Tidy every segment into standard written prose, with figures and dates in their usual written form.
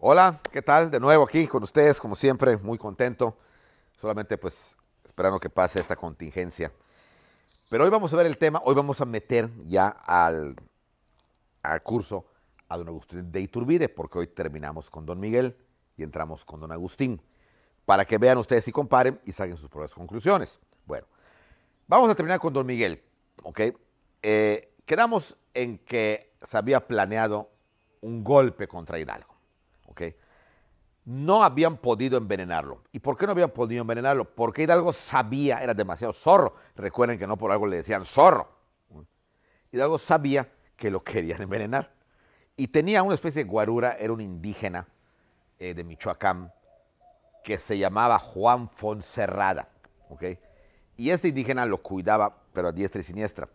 Hola, ¿qué tal? De nuevo aquí con ustedes, como siempre, muy contento. Solamente pues esperando que pase esta contingencia. Pero hoy vamos a ver el tema, hoy vamos a meter ya al curso a don Agustín de Iturbide, porque hoy terminamos con don Miguel y entramos con don Agustín, para que vean ustedes y comparen y saquen sus propias conclusiones. Bueno, vamos a terminar con don Miguel, ¿ok? Quedamos en que se había planeado un golpe contra Hidalgo, ¿ok? No habían podido envenenarlo. ¿Y por qué no habían podido envenenarlo? Porque Hidalgo sabía, era demasiado zorro. Recuerden que no por algo le decían zorro. Hidalgo sabía que lo querían envenenar. Y tenía una especie de guarura, era un indígena de Michoacán, que se llamaba Juan Fonserrada. ¿Ok? Y este indígena lo cuidaba, pero a diestra y siniestra.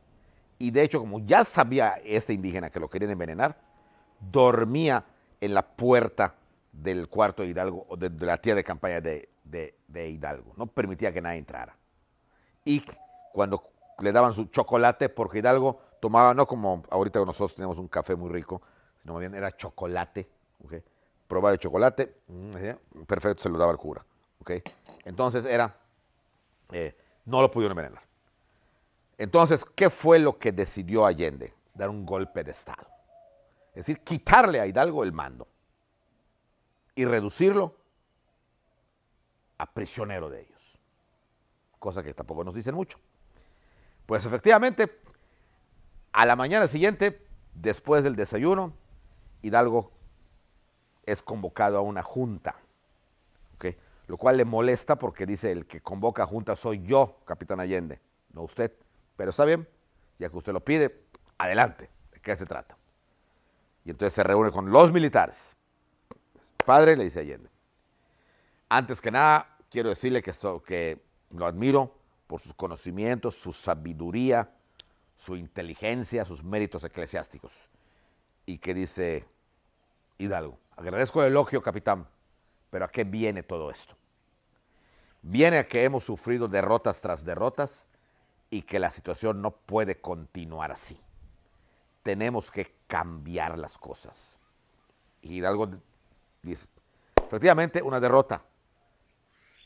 Y de hecho, como ya sabía este indígena que lo querían envenenar, dormía en la puerta del cuarto de Hidalgo, o de la tía de campaña de Hidalgo. No permitía que nadie entrara. Y cuando le daban su chocolate, porque Hidalgo tomaba, no como ahorita nosotros tenemos un café muy rico, sino más bien era chocolate. ¿Okay? Probar el chocolate, perfecto, se lo daba el cura. ¿Okay? Entonces no lo pudieron envenenar. Entonces, ¿qué fue lo que decidió Allende? Dar un golpe de Estado. Es decir, quitarle a Hidalgo el mando y reducirlo a prisionero de ellos. Cosa que tampoco nos dicen mucho. Pues efectivamente, a la mañana siguiente, después del desayuno, Hidalgo es convocado a una junta, ¿okay? Lo cual le molesta porque dice el que convoca a junta soy yo, capitán Allende, no usted. Pero está bien, ya que usted lo pide, adelante, ¿de qué se trata? Y entonces se reúne con los militares. Padre, le dice Allende, antes que nada, quiero decirle que lo admiro por sus conocimientos, su sabiduría, su inteligencia, sus méritos eclesiásticos. Y que dice Hidalgo, agradezco el elogio, capitán, pero ¿a qué viene todo esto? Viene a que hemos sufrido derrotas tras derrotas y que la situación no puede continuar así. Tenemos que cambiar las cosas. Y Hidalgo dice, efectivamente, una derrota,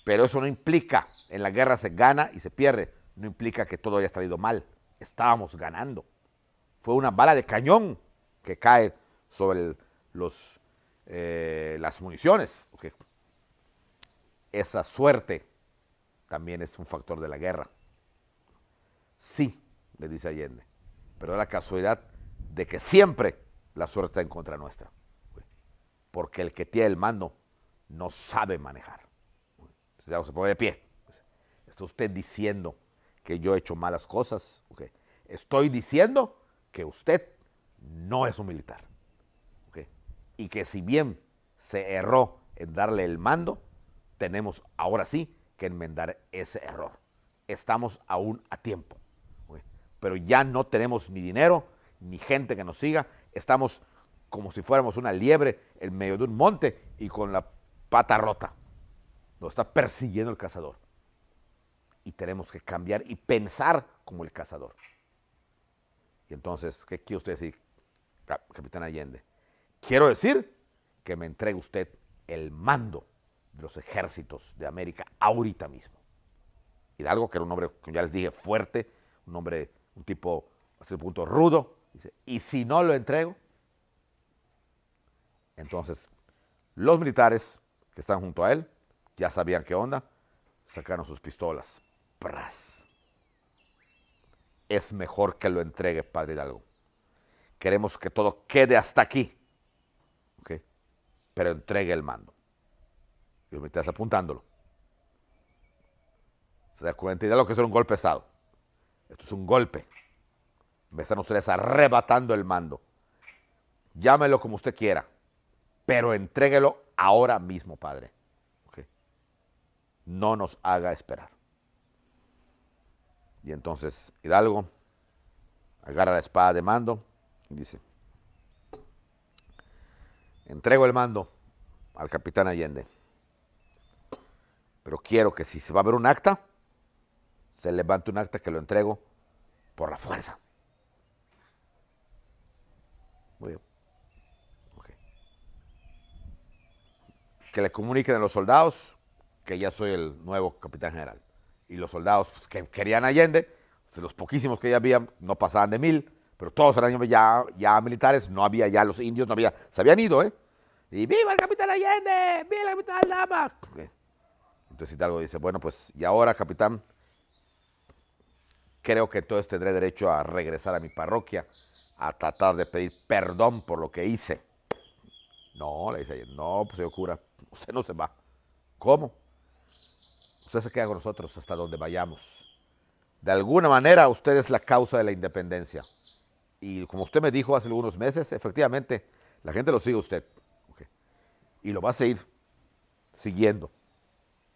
pero eso no implica, en la guerra se gana y se pierde, no implica que todo haya salido mal. Estábamos ganando. Fue una bala de cañón que cae sobre las municiones. Okay. Esa suerte también es un factor de la guerra. Sí, le dice Allende, pero da la casualidad de que siempre la suerte está en contra nuestra. Porque el que tiene el mando no sabe manejar. Entonces, se pone de pie. ¿Está usted diciendo que yo he hecho malas cosas? Okay. Estoy diciendo que usted no es un militar. Okay. Y que si bien se erró en darle el mando, tenemos ahora sí que enmendar ese error. Estamos aún a tiempo. Okay. Pero ya no tenemos ni dinero, ni gente que nos siga. Estamos como si fuéramos una liebre en medio de un monte y con la pata rota. Nos está persiguiendo el cazador. Y tenemos que cambiar y pensar como el cazador. Y entonces, ¿qué quiere usted decir, capitán Allende? Quiero decir que me entregue usted el mando de los ejércitos de América ahorita mismo. Hidalgo, que era un hombre, como ya les dije, fuerte, un hombre, un tipo, hasta el punto rudo, dice, y si no lo entrego, entonces los militares que están junto a él ya sabían qué onda, sacaron sus pistolas. ¡Pras! Es mejor que lo entregue, padre Hidalgo. Queremos que todo quede hasta aquí, ¿okay? Pero entregue el mando. Y los militares apuntándolo. Se da cuenta de lo que es un golpe pesado. Esto es un golpe. Me están ustedes arrebatando el mando. Llámelo como usted quiera, pero entréguelo ahora mismo, padre. ¿Okay? No nos haga esperar. Y entonces Hidalgo agarra la espada de mando y dice, entrego el mando al capitán Allende, pero quiero que si se va a ver un acta, se levante un acta que lo entrego por la fuerza. Muy bien. Okay. que le comuniquen a los soldados que ya soy el nuevo capitán general. Y los soldados pues, que querían a Allende, pues, los poquísimos que ya habían, no pasaban de 1000, pero todos eran ya militares, no había ya los indios, no había, se habían ido, ¿eh? Y ¡viva el capitán Allende! ¡Viva el capitán Aldama! Entonces Hidalgo dice, bueno, pues, y ahora, capitán, creo que entonces tendré derecho a regresar a mi parroquia, a tratar de pedir perdón por lo que hice. No, le dice Allende, no, pues señor cura, usted no se va. ¿Cómo? Usted se queda con nosotros hasta donde vayamos. De alguna manera, usted es la causa de la independencia. Y como usted me dijo hace algunos meses, efectivamente, la gente lo sigue a usted. Okay. Y lo va a seguir siguiendo.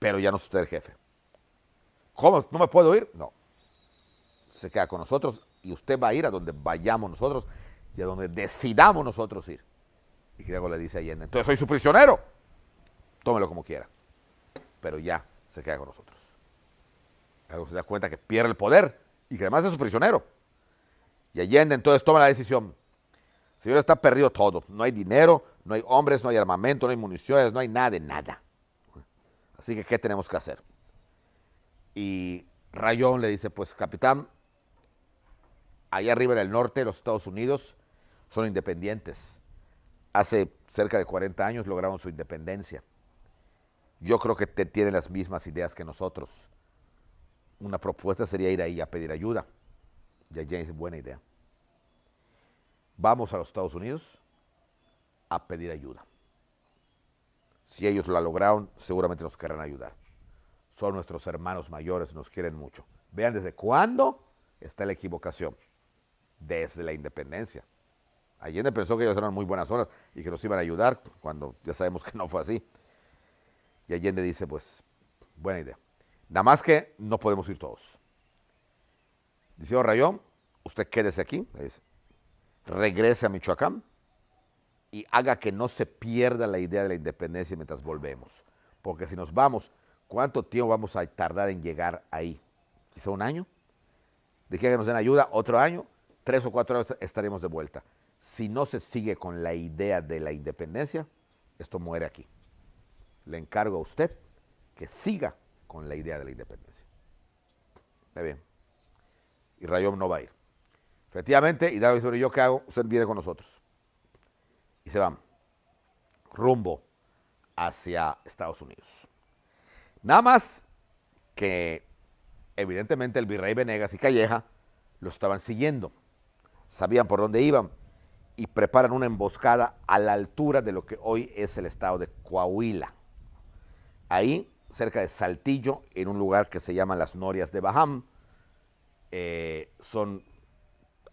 Pero ya no es usted el jefe. ¿Cómo? ¿No me puedo ir? No. Se queda con nosotros y usted va a ir a donde vayamos nosotros y a donde decidamos nosotros ir. Y Hidalgo le dice a Allende, entonces soy su prisionero. Tómelo como quiera. Pero ya se queda con nosotros. Hidalgo se da cuenta que pierde el poder y que además es su prisionero. Y Allende entonces toma la decisión. Señor, está perdido todo. No hay dinero, no hay hombres, no hay armamento, no hay municiones, no hay nada de nada. Así que, ¿qué tenemos que hacer? Y Rayón le dice, pues, capitán, allá arriba en el norte, los Estados Unidos son independientes. Hace cerca de 40 años lograron su independencia. Yo creo que tienen las mismas ideas que nosotros. Una propuesta sería ir ahí a pedir ayuda. Y allá es buena idea. Vamos a los Estados Unidos a pedir ayuda. Si ellos la lograron, seguramente nos querrán ayudar. Son nuestros hermanos mayores, nos quieren mucho. Vean desde cuándo está la equivocación. Desde la independencia. Allende pensó que ellos eran muy buenas horas y que nos iban a ayudar, cuando ya sabemos que no fue así. Y Allende dice, pues, buena idea. Nada más que no podemos ir todos. Dice, oh, Rayón, usted quédese aquí, le dice, regrese a Michoacán y haga que no se pierda la idea de la independencia mientras volvemos. Porque si nos vamos, ¿cuánto tiempo vamos a tardar en llegar ahí? ¿Quizá un año? De que nos den ayuda, otro año, 3 o 4 años estaremos de vuelta. Si no se sigue con la idea de la independencia, esto muere aquí. Le encargo a usted que siga con la idea de la independencia. Está bien. Y Rayón no va a ir. Efectivamente, Hidalgo dice, bueno, ¿yo qué hago? Usted viene con nosotros. Y se van rumbo hacia Estados Unidos. Nada más que, evidentemente, el virrey Venegas y Calleja lo estaban siguiendo. Sabían por dónde iban y preparan una emboscada a la altura de lo que hoy es el estado de Coahuila. Ahí, cerca de Saltillo, en un lugar que se llama las Norias de Baham, son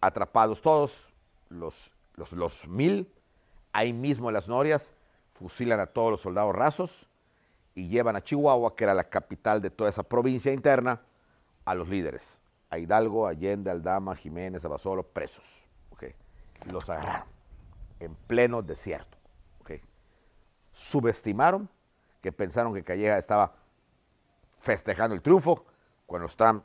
atrapados todos, los 1000, ahí mismo en las Norias, fusilan a todos los soldados rasos y llevan a Chihuahua, que era la capital de toda esa provincia interna, a los líderes, a Hidalgo, Allende, Aldama, Jiménez, Abasolo, presos. Okay. Los agarraron en pleno desierto. Okay. Subestimaron, que pensaron que Calleja estaba festejando el triunfo, cuando están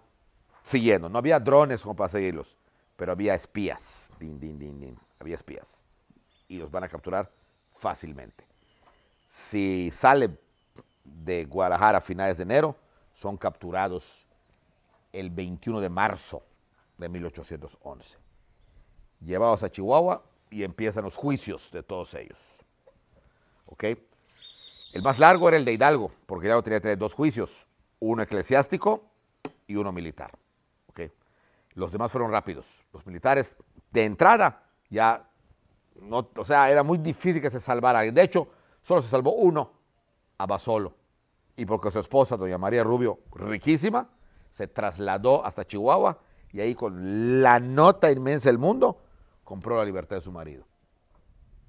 siguiendo. No había drones como para seguirlos, pero había espías. Din, din, din, din. Había espías. Y los van a capturar fácilmente. Si sale de Guadalajara a finales de enero, son capturados el 21 de marzo de 1811. Llevados a Chihuahua y empiezan los juicios de todos ellos. ¿Ok? El más largo era el de Hidalgo, porque Hidalgo tenía que tener 2 juicios, uno eclesiástico y uno militar. ¿Ok? Los demás fueron rápidos. Los militares, de entrada, ya, no, o sea, era muy difícil que se salvara. De hecho, solo se salvó uno, Abasolo. Y porque su esposa, doña María Rubio, riquísima, se trasladó hasta Chihuahua y ahí con la nota inmensa del mundo, compró la libertad de su marido.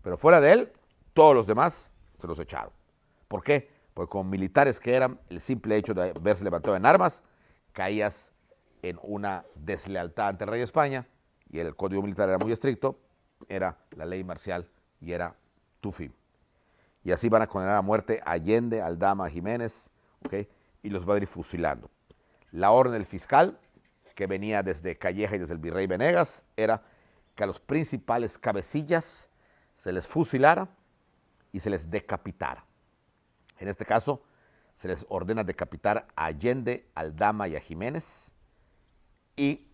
Pero fuera de él, todos los demás se los echaron. ¿Por qué? Porque como militares que eran, el simple hecho de haberse levantado en armas, caías en una deslealtad ante el rey de España, y el código militar era muy estricto, era la ley marcial y era tu fin. Y así van a condenar a muerte a Allende, Aldama, Jiménez, ¿okay? Y los van a ir fusilando. La orden del fiscal, que venía desde Calleja y desde el virrey Venegas, era que a los principales cabecillas se les fusilara y se les decapitara. En este caso, se les ordena decapitar a Allende, Aldama y a Jiménez, y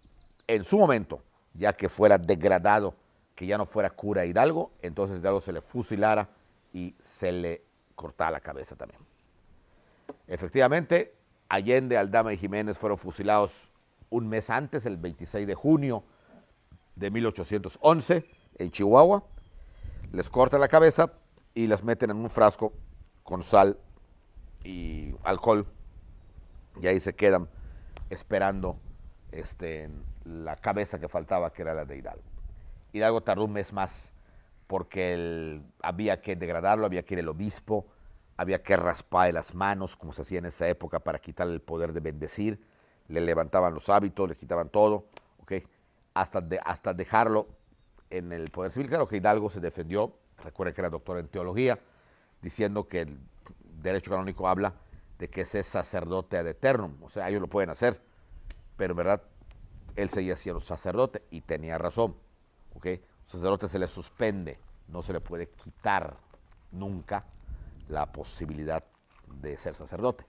en su momento, ya que fuera degradado, que ya no fuera cura Hidalgo, entonces Hidalgo se le fusilara y se le cortara la cabeza también. Efectivamente, Allende, Aldama y Jiménez fueron fusilados un mes antes, el 26 de junio de 1811, en Chihuahua. Les cortan la cabeza y las meten en un frasco con sal y alcohol, y ahí se quedan esperando la cabeza que faltaba, que era la de Hidalgo. Hidalgo tardó un mes más porque había que degradarlo, había que ir el obispo, había que raspar las manos, como se hacía en esa época, para quitarle el poder de bendecir. Le levantaban los hábitos, le quitaban todo, ¿okay? hasta dejarlo en el poder civil. Claro que Hidalgo se defendió, recuerden que era doctor en teología, diciendo que el derecho canónico habla de que ese es sacerdote ad eternum, o sea, ellos lo pueden hacer, pero en verdad él seguía siendo sacerdote y tenía razón, ¿ok? Al sacerdote se le suspende, no se le puede quitar nunca la posibilidad de ser sacerdote,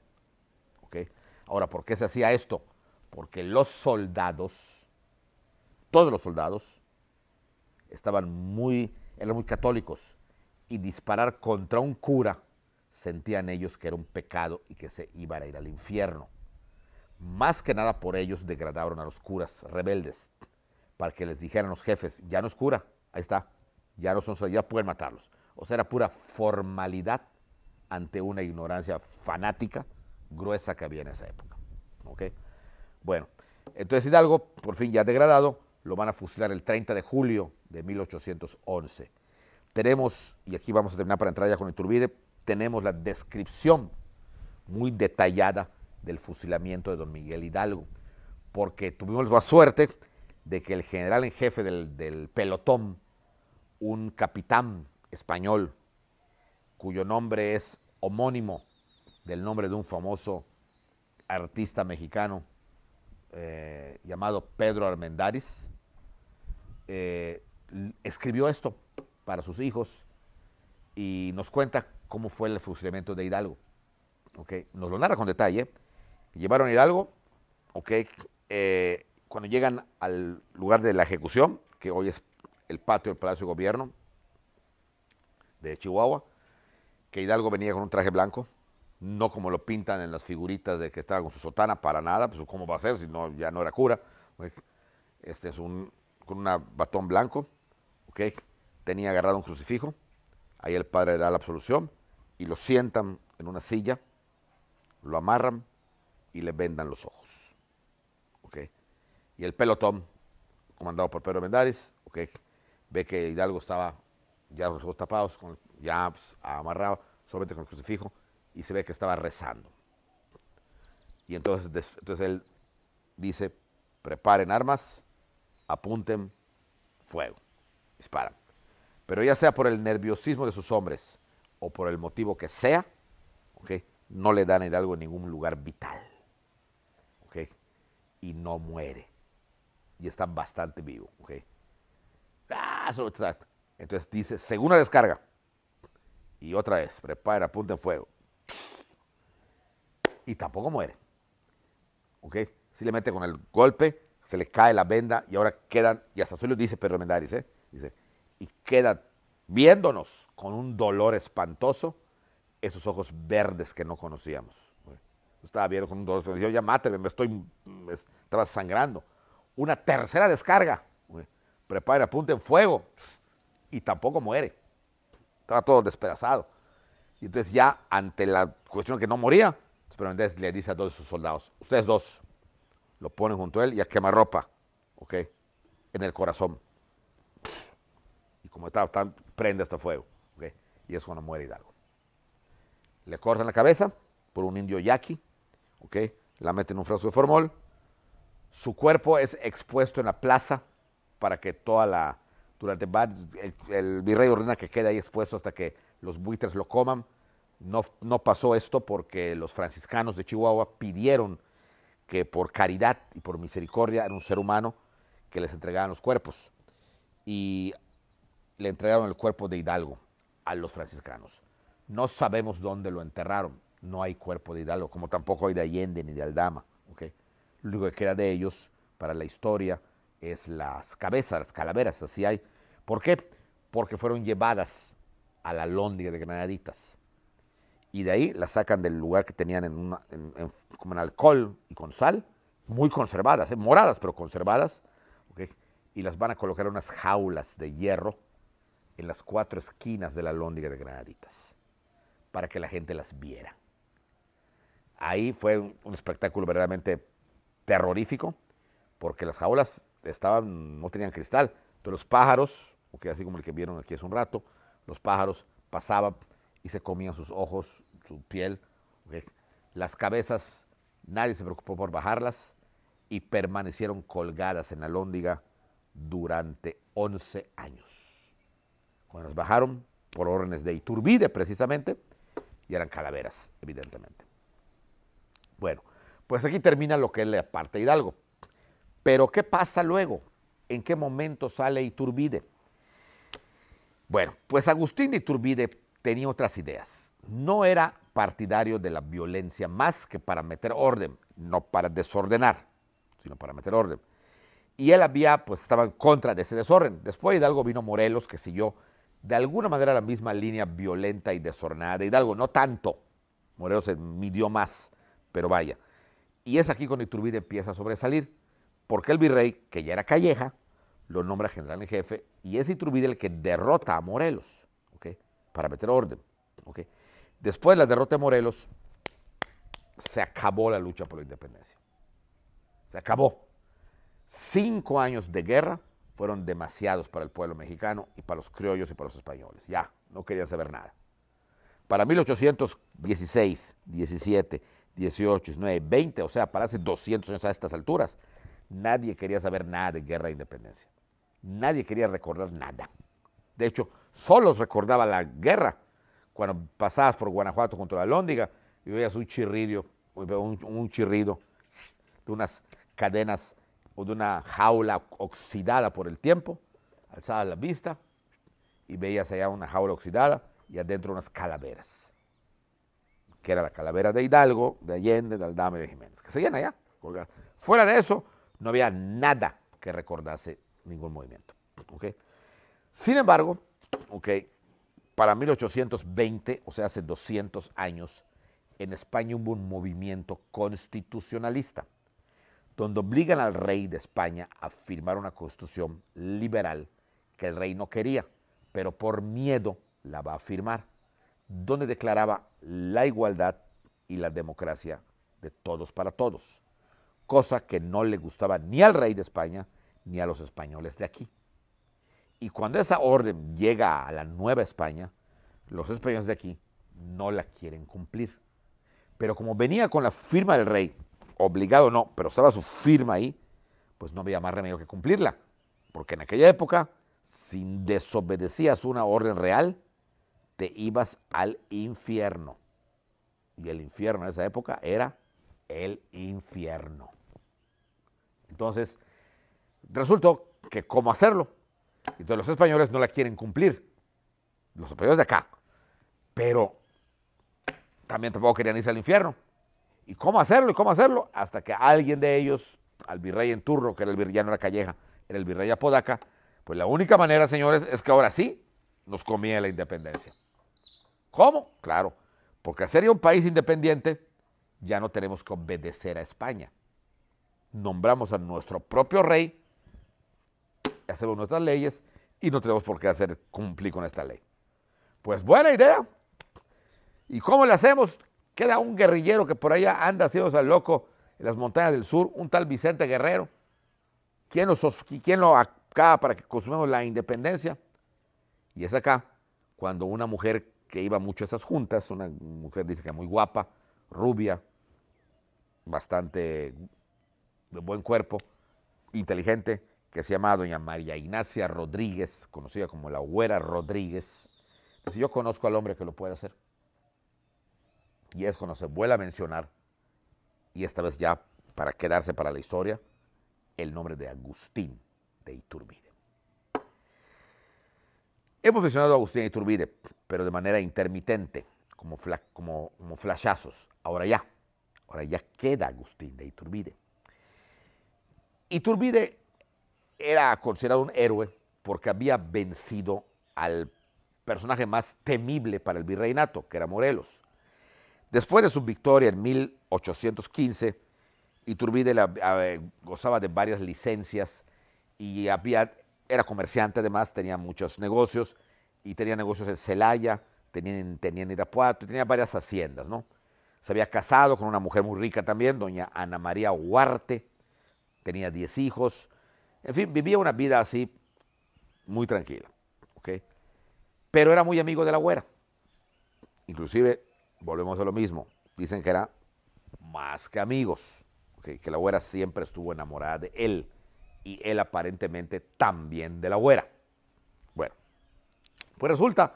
¿ok? Ahora, ¿por qué se hacía esto? Porque los soldados, todos los soldados, eran muy católicos, y disparar contra un cura sentían ellos que era un pecado y que se iban a ir al infierno. Más que nada por ellos degradaron a los curas rebeldes, para que les dijeran los jefes, ya no es cura, ahí está, ya no son, ya pueden matarlos. O sea, era pura formalidad ante una ignorancia fanática gruesa que había en esa época. ¿Ok? Bueno, entonces Hidalgo, por fin ya degradado, lo van a fusilar el 30 de julio de 1811. Tenemos, y aquí vamos a terminar para entrar ya con Iturbide, tenemos la descripción muy detallada del fusilamiento de don Miguel Hidalgo, porque tuvimos la suerte de que el general en jefe del pelotón, un capitán español, cuyo nombre es homónimo del nombre de un famoso artista mexicano llamado Pedro Armendáriz, escribió esto para sus hijos y nos cuenta cómo fue el fusilamiento de Hidalgo. ¿Okay? Nos lo narra con detalle. Llevaron a Hidalgo, ¿okay? Cuando llegan al lugar de la ejecución, que hoy es el patio del Palacio de Gobierno de Chihuahua, que Hidalgo venía con un traje blanco, no como lo pintan en las figuritas de que estaba con su sotana, para nada, pues cómo va a ser si no, ya no era cura. Este es con un batón blanco, ¿okay? Tenía agarrado un crucifijo, ahí el padre le da la absolución y lo sientan en una silla, lo amarran y le vendan los ojos. ¿Okay? Y el pelotón, comandado por Pedro Armendáriz, ¿okay? Ve que Hidalgo estaba ya los ojos tapados, ya pues, amarrado, solamente con el crucifijo, y se ve que estaba rezando. Y entonces él dice, preparen armas, apunten, fuego, disparan. Pero ya sea por el nerviosismo de sus hombres o por el motivo que sea, ¿okay? No le dan a Hidalgo en ningún lugar vital, ¿okay? Y no muere, y está bastante vivo, ¿okay? Entonces dice, segunda descarga, y otra vez, preparen, apunten, fuego, y tampoco muere, ¿okay? Simplemente con el golpe se le cae la venda y ahora quedan, y hasta lo dice Pedro Armendáriz, dice, y quedan viéndonos con un dolor espantoso esos ojos verdes que no conocíamos. Estaba viendo con un dolor, pero decía, ya máteme, estaba sangrando. Una tercera descarga, preparen, apunten, fuego, y tampoco muere. Estaba todo despedazado. Y entonces ya ante la cuestión de que no moría, Pedro Armendáriz le dice a dos de sus soldados, ustedes dos, lo ponen junto a él y a quemarropa, ¿ok? En el corazón. Y como estaba tan, prende este fuego, ¿ok? Y es cuando muere Hidalgo. Le cortan la cabeza por un indio yaqui, ¿ok? La meten en un frasco de formol. Su cuerpo es expuesto en la plaza para que durante el virrey ordena que quede ahí expuesto hasta que los buitres lo coman. No pasó esto porque los franciscanos de Chihuahua pidieron que por caridad y por misericordia era un ser humano que les entregaban los cuerpos. Y le entregaron el cuerpo de Hidalgo a los franciscanos. No sabemos dónde lo enterraron. No hay cuerpo de Hidalgo, como tampoco hay de Allende ni de Aldama. ¿Okay? Lo único que queda de ellos para la historia es las cabezas, las calaveras, así hay. ¿Por qué? Porque fueron llevadas a la Alhóndiga de Granaditas. Y de ahí las sacan del lugar que tenían como en alcohol y con sal, muy conservadas, moradas pero conservadas, ¿okay? Y las van a colocar en unas jaulas de hierro en las 4 esquinas de la Alhóndiga de Granaditas, para que la gente las viera. Ahí fue un espectáculo verdaderamente terrorífico, porque las jaulas no tenían cristal. Entonces los pájaros, okay, así como el que vieron aquí hace un rato, los pájaros pasaban y se comían sus ojos, su piel. Okay. Las cabezas, nadie se preocupó por bajarlas y permanecieron colgadas en la Alhóndiga durante 11 años. Cuando las bajaron, por órdenes de Iturbide precisamente, y eran calaveras, evidentemente. Bueno, pues aquí termina lo que es la parte de Hidalgo. Pero ¿qué pasa luego? ¿En qué momento sale Iturbide? Bueno, pues Agustín de Iturbide tenía otras ideas. No era partidario de la violencia más que para meter orden, no para desordenar, sino para meter orden. Y él estaba en contra de ese desorden. Después de Hidalgo vino Morelos, que siguió de alguna manera la misma línea violenta y desordenada de Hidalgo. No tanto, Morelos se midió más, pero vaya. Y es aquí cuando Iturbide empieza a sobresalir, porque el virrey, que ya era Calleja, lo nombra general en jefe, y es Iturbide el que derrota a Morelos, ¿okay? Para meter orden. ¿Okay? Después de la derrota de Morelos, se acabó la lucha por la independencia. Se acabó. 5 años de guerra fueron demasiados para el pueblo mexicano y para los criollos y para los españoles. Ya, no querían saber nada. Para 1816, 17, 18, 19, 20, o sea, para hace 200 años a estas alturas, nadie quería saber nada de guerra de independencia. Nadie quería recordar nada. De hecho, solo recordaba la guerra cuando pasabas por Guanajuato contra la Alhóndiga y veías un chirrido de unas cadenas o de una jaula oxidada por el tiempo, alzada la vista y veías allá una jaula oxidada y adentro unas calaveras, que era la calavera de Hidalgo, de Allende, de Aldama y de Jiménez, que seguían allá colgadas. Fuera de eso, no había nada que recordase ningún movimiento. ¿Okay? Sin embargo, okay, para 1820, o sea, hace 200 años, en España hubo un movimiento constitucionalista, donde obligan al rey de España a firmar una constitución liberal que el rey no quería, pero por miedo la va a firmar, donde declaraba la igualdad y la democracia de todos para todos, cosa que no le gustaba ni al rey de España ni a los españoles de aquí. Y cuando esa orden llega a la Nueva España, los españoles de aquí no la quieren cumplir. Pero como venía con la firma del rey, obligado no, pero estaba su firma ahí, pues no había más remedio que cumplirla. Porque en aquella época, si desobedecías una orden real, te ibas al infierno. Y el infierno en esa época era el infierno. Entonces, resultó que cómo hacerlo. Entonces los españoles no la quieren cumplir, los españoles de acá, pero también tampoco querían irse al infierno. ¿Y cómo hacerlo? ¿Y cómo hacerlo? Hasta que alguien de ellos, al virrey en turno, que era el virrey, ya no era Calleja, era el virrey Apodaca, pues la única manera, señores, es que ahora sí nos conviene la independencia. ¿Cómo? Claro, porque al ser ya un país independiente, ya no tenemos que obedecer a España. Nombramos a nuestro propio rey, hacemos nuestras leyes y no tenemos por qué cumplir con esta ley. Pues buena idea. ¿Y cómo le hacemos? Queda un guerrillero que por allá anda haciéndose al loco en las montañas del sur, un tal Vicente Guerrero. ¿Quién lo acaba para que consumamos la independencia? Y es acá cuando una mujer que iba mucho a esas juntas, una mujer dice que muy guapa, rubia, bastante de buen cuerpo, inteligente, que se llama doña María Ignacia Rodríguez, conocida como la Güera Rodríguez. Dice, yo conozco al hombre que lo puede hacer. Y es cuando se vuelve a mencionar, y esta vez ya para quedarse para la historia, el nombre de Agustín de Iturbide. Hemos mencionado a Agustín de Iturbide, pero de manera intermitente. como flashazos. Ahora ya queda Agustín de Iturbide. Iturbide era considerado un héroe porque había vencido al personaje más temible para el virreinato, que era Morelos. Después de su victoria en 1815, Iturbide gozaba de varias licencias y era comerciante además, tenía muchos negocios y tenía negocios en Celaya, tenía en Irapuato, tenía varias haciendas, ¿no? Se había casado con una mujer muy rica también, doña Ana María Huarte, tenía 10 hijos, en fin, vivía una vida así muy tranquila, ¿ok? Pero era muy amigo de la güera. Inclusive, volvemos a lo mismo, dicen que era más que amigos, ¿okay? Que la güera siempre estuvo enamorada de él y él aparentemente también de la güera. Bueno, pues resulta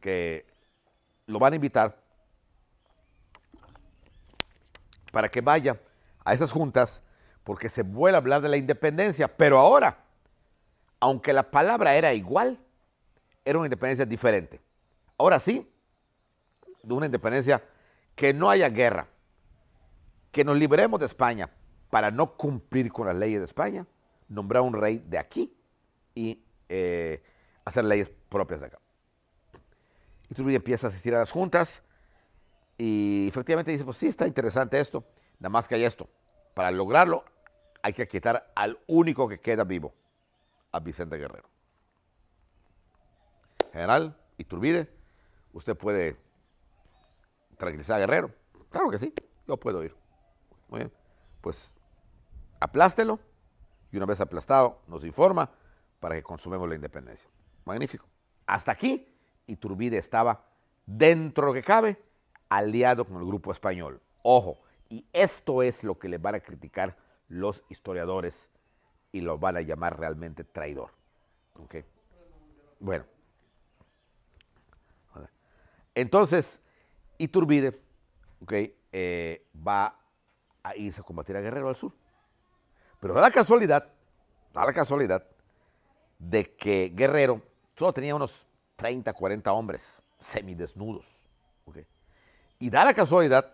que lo van a invitar para que vaya a esas juntas porque se vuelve a hablar de la independencia, pero ahora, aunque la palabra era igual, era una independencia diferente. Ahora sí, de una independencia que no haya guerra, que nos liberemos de España para no cumplir con las leyes de España, nombrar un rey de aquí y hacer leyes propias de acá. Iturbide empieza a asistir a las juntas y efectivamente dice, pues sí, está interesante esto, nada más que hay esto. Para lograrlo hay que quitar al único que queda vivo, a Vicente Guerrero. General Iturbide, usted puede tranquilizar a Guerrero. Claro que sí, yo puedo ir. Muy bien, pues aplástelo y una vez aplastado nos informa para que consumemos la independencia. Magnífico. Hasta aquí Iturbide estaba, dentro de lo que cabe, aliado con el grupo español. Ojo, y esto es lo que le van a criticar los historiadores y lo van a llamar realmente traidor. ¿Okay? Bueno, entonces Iturbide, okay, va a irse a combatir a Guerrero al sur. Pero da la casualidad de que Guerrero solo tenía unos 30, 40 hombres semidesnudos. ¿Okay? Y da la casualidad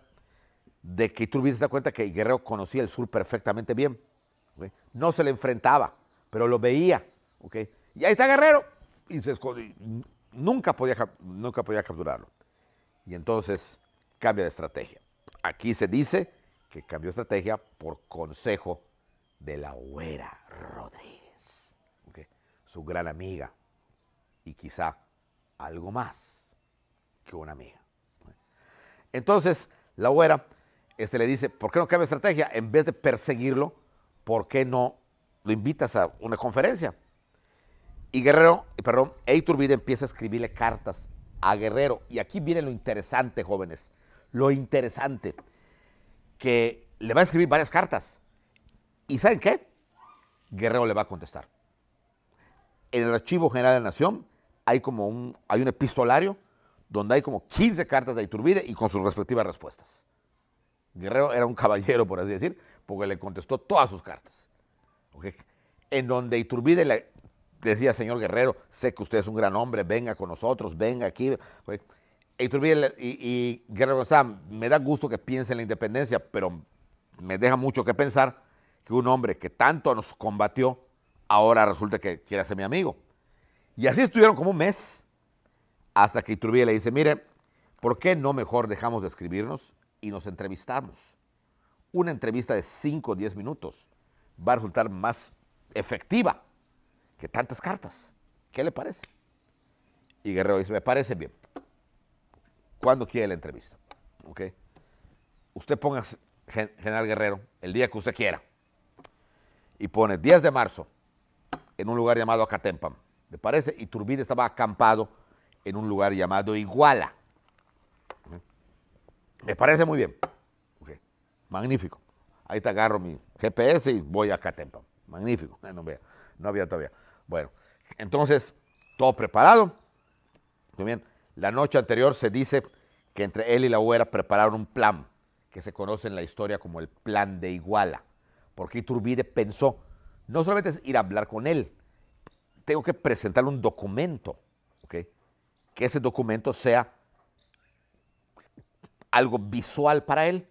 de que Iturbide se da cuenta que Guerrero conocía el sur perfectamente bien. ¿Okay? No se le enfrentaba, pero lo veía. ¿Okay? Y ahí está Guerrero. Y se esconde. Nunca podía capturarlo. Y entonces cambia de estrategia. Aquí se dice que cambió de estrategia por consejo de la güera Rodríguez, ¿okay? Su gran amiga y quizá algo más que una amiga. Entonces la güera le dice, ¿por qué no cambia de estrategia? En vez de perseguirlo, ¿por qué no lo invitas a una conferencia? Y Iturbide empieza a escribirle cartas a Guerrero. Y aquí viene lo interesante, jóvenes. Lo interesante, que le va a escribir varias cartas. ¿Y saben qué? Guerrero le va a contestar. En el Archivo General de la Nación hay un epistolario donde hay como 15 cartas de Iturbide y con sus respectivas respuestas. Guerrero era un caballero, por así decir, porque le contestó todas sus cartas. ¿Okay? En donde Iturbide le decía, señor Guerrero, sé que usted es un gran hombre, venga con nosotros, venga aquí. ¿Okay? Iturbide y Guerrero contestaban, me da gusto que piense en la independencia, pero me deja mucho que pensar que un hombre que tanto nos combatió, ahora resulta que quiere ser mi amigo. Y así estuvieron como un mes, hasta que Iturbide le dice, mire, ¿por qué no mejor dejamos de escribirnos y nos entrevistamos? Una entrevista de 5 o 10 minutos va a resultar más efectiva que tantas cartas. ¿Qué le parece? Y Guerrero dice, me parece bien. ¿Cuándo quiere la entrevista? ¿Okay? Usted ponga, General Guerrero, el día que usted quiera. Y pone 10 de marzo en un lugar llamado Acatempam. ¿Le parece? Iturbide estaba acampado en un lugar llamado Iguala. Me parece muy bien. Okay. Magnífico. Ahí te agarro mi GPS y voy a Acatempam. Magnífico. No había todavía. Bueno, entonces, todo preparado. Muy bien. La noche anterior se dice que entre él y la güera prepararon un plan que se conoce en la historia como el Plan de Iguala. Porque Iturbide pensó, no solamente es ir a hablar con él, tengo que presentarle un documento, ¿okay? Que ese documento sea algo visual para él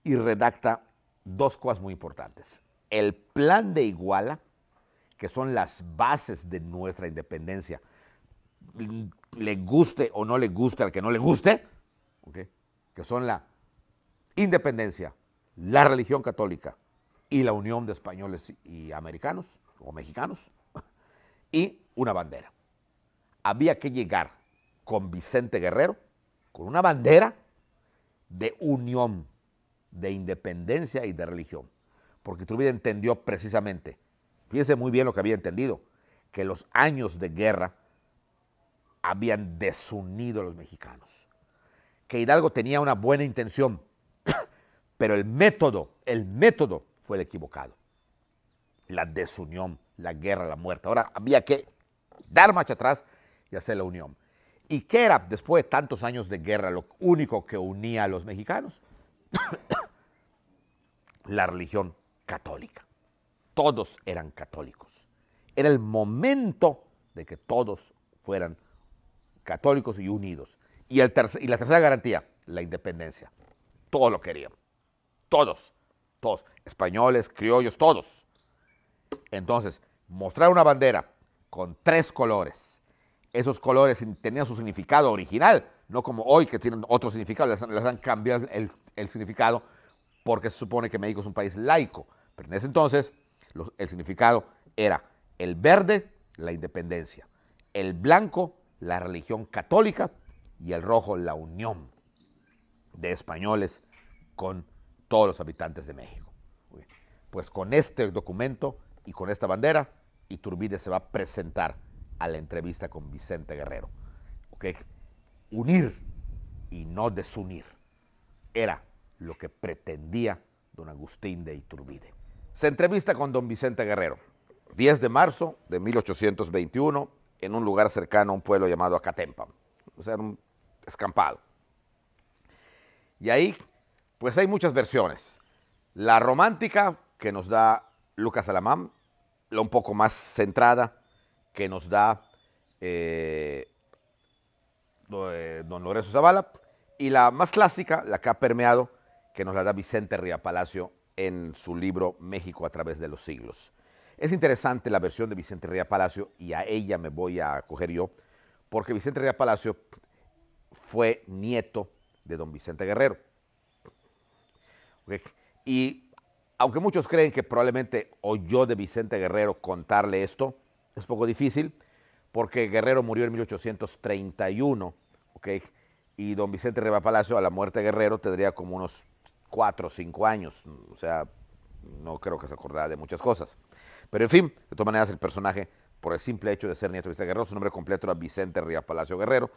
y redacta dos cosas muy importantes. El plan de Iguala, que son las bases de nuestra independencia, le guste o no le guste al que no le guste, ¿okay? Que son la independencia, la religión católica y la unión de españoles y americanos o mexicanos y una bandera. Había que llegar con Vicente Guerrero, con una bandera de unión, de independencia y de religión. Porque Iturbide entendió precisamente, fíjense muy bien lo que había entendido, que los años de guerra habían desunido a los mexicanos. Que Hidalgo tenía una buena intención, pero el método fue el equivocado. La desunión, la guerra, la muerte. Ahora había que dar marcha atrás y hacer la unión. ¿Y qué era, después de tantos años de guerra, lo único que unía a los mexicanos? La religión católica. Todos eran católicos. Era el momento de que todos fueran católicos y unidos. Y la tercera garantía, la independencia. Todos lo querían. Todos. Españoles, criollos, todos. Entonces, mostrar una bandera con 3 colores. Esos colores tenían su significado original, no como hoy que tienen otro significado, les han cambiado el significado porque se supone que México es un país laico. Pero en ese entonces el significado era el verde, la independencia, el blanco, la religión católica y el rojo, la unión de españoles con todos los habitantes de México. Pues con este documento y con esta bandera, Iturbide se va a presentar a la entrevista con Vicente Guerrero. ¿Okay? Unir y no desunir era lo que pretendía don Agustín de Iturbide. Se entrevista con don Vicente Guerrero, 10 de marzo de 1821, en un lugar cercano a un pueblo llamado Acatempa, o sea, un escampado. Y ahí, pues hay muchas versiones. La romántica, que nos da Lucas Alamán, la un poco más centrada, que nos da don Lorenzo Zavala, y la más clásica, la que ha permeado, que nos la da Vicente Ría Palacio en su libro México a través de los siglos. Es interesante la versión de Vicente Ría Palacio, y a ella me voy a acoger yo, porque Vicente Ría Palacio fue nieto de don Vicente Guerrero. ¿Okay? Y aunque muchos creen que probablemente oyó de Vicente Guerrero contarle esto, es poco difícil, porque Guerrero murió en 1831, ¿okay? Y don Vicente Ría Palacio, a la muerte de Guerrero, tendría como unos 4 o 5 años, o sea, no creo que se acordara de muchas cosas. Pero en fin, de todas maneras, el personaje, por el simple hecho de ser nieto de Vicente Guerrero, su nombre completo era Vicente Ría Palacio Guerrero,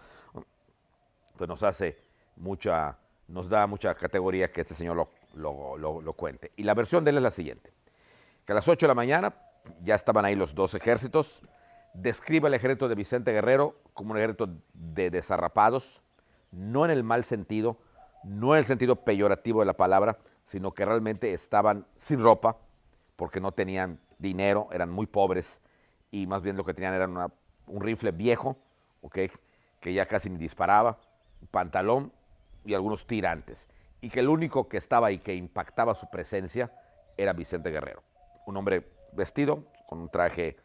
pues nos da mucha categoría que este señor lo cuente. Y la versión de él es la siguiente, que a las 8 de la mañana ya estaban ahí los 2 ejércitos. Describe el ejército de Vicente Guerrero como un ejército de desarrapados, no en el mal sentido, no en el sentido peyorativo de la palabra, sino que realmente estaban sin ropa, porque no tenían dinero, eran muy pobres, y más bien lo que tenían era un rifle viejo, ¿okay? Que ya casi ni disparaba, un pantalón y algunos tirantes. Y que el único que estaba ahí que impactaba su presencia era Vicente Guerrero. Un hombre vestido con un traje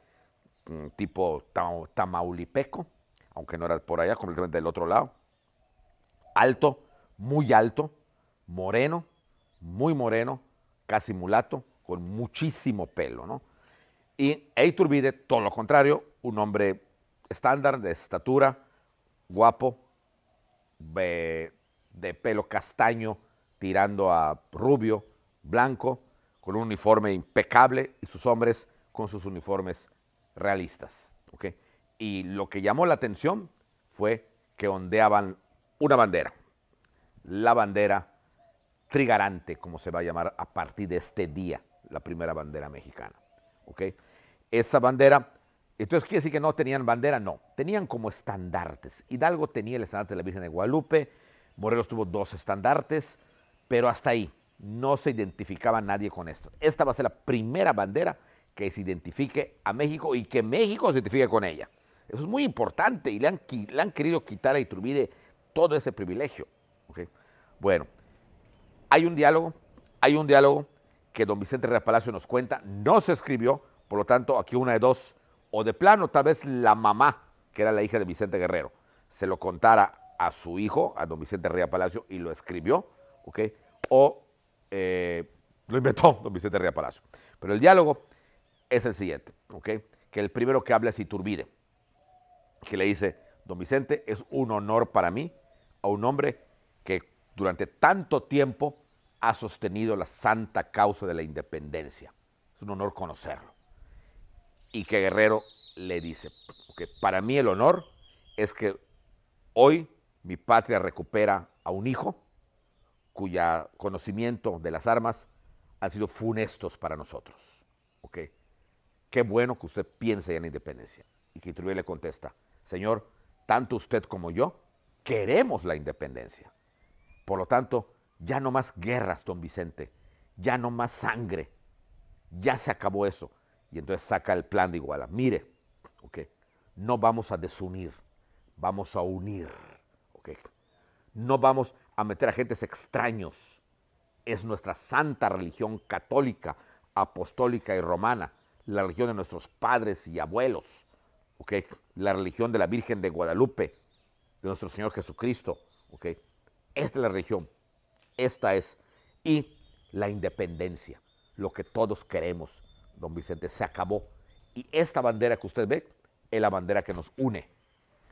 tipo tamaulipeco, aunque no era por allá, completamente del otro lado. Alto, muy alto, moreno, muy moreno, casi mulato, con muchísimo pelo, ¿no? Y Iturbide, todo lo contrario, un hombre estándar, de estatura, guapo, de pelo castaño, tirando a rubio, blanco, con un uniforme impecable, y sus hombres con sus uniformes realistas. ¿Okay? Y lo que llamó la atención fue que ondeaban una bandera, la bandera trigarante, como se va a llamar a partir de este día, la primera bandera mexicana. ¿Okay? Esa bandera, entonces quiere decir que no tenían bandera, no, tenían como estandartes. Hidalgo tenía el estandarte de la Virgen de Guadalupe, Morelos tuvo 2 estandartes, pero hasta ahí no se identificaba nadie con esto. Esta va a ser la primera bandera que se identifique a México y que México se identifique con ella. Eso es muy importante y le han querido quitar a Iturbide todo ese privilegio. ¿Okay? Bueno, hay un diálogo que don Vicente Herrera Palacio nos cuenta, no se escribió, por lo tanto, aquí una de dos, o de plano, tal vez la mamá, que era la hija de Vicente Guerrero, se lo contara a su hijo, a don Vicente Herrera Palacio, y lo escribió, ¿ok? O lo inventó don Vicente Herrera Palacio. Pero el diálogo es el siguiente, ¿ok? Que el primero que habla es Iturbide, que le dice, don Vicente, es un honor para mí, a un hombre que durante tanto tiempo ha sostenido la santa causa de la independencia. Es un honor conocerlo. Y que Guerrero le dice, okay, para mí el honor es que hoy mi patria recupera a un hijo cuya conocimiento de las armas han sido funestos para nosotros. ¿Okay? Qué bueno que usted piense en la independencia. Y que Iturbide le contesta, señor, tanto usted como yo queremos la independencia. Por lo tanto, ya no más guerras, don Vicente, ya no más sangre, ya se acabó eso. Y entonces saca el plan de Iguala. Mire, okay, no vamos a desunir, vamos a unir. Okay. No vamos a meter a gentes extraños. Es nuestra santa religión católica, apostólica y romana, la religión de nuestros padres y abuelos, okay, la religión de la Virgen de Guadalupe, de nuestro Señor Jesucristo. Okay. Esta es la religión, esta es. Y la independencia, lo que todos queremos, don Vicente, se acabó. Y esta bandera que usted ve es la bandera que nos une.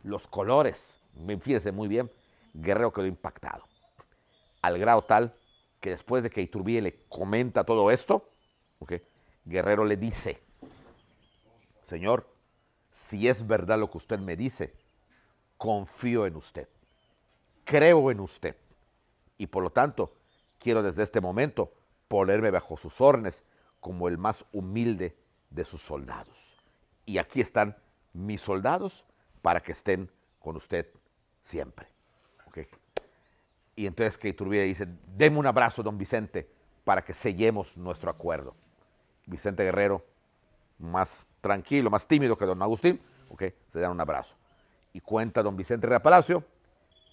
Los colores, fíjese muy bien, Guerrero quedó impactado. Al grado tal que después de que Iturbide le comenta todo esto, okay, Guerrero le dice, señor, si es verdad lo que usted me dice, confío en usted, creo en usted. Y por lo tanto, quiero desde este momento ponerme bajo sus órdenes como el más humilde de sus soldados. Y aquí están mis soldados para que estén con usted siempre. ¿Okay? Y entonces que Iturbide dice, deme un abrazo, don Vicente, para que sellemos nuestro acuerdo. Vicente Guerrero, más tranquilo, más tímido que don Agustín, ¿okay? Se dan un abrazo. Y cuenta don Vicente Herrera Palacio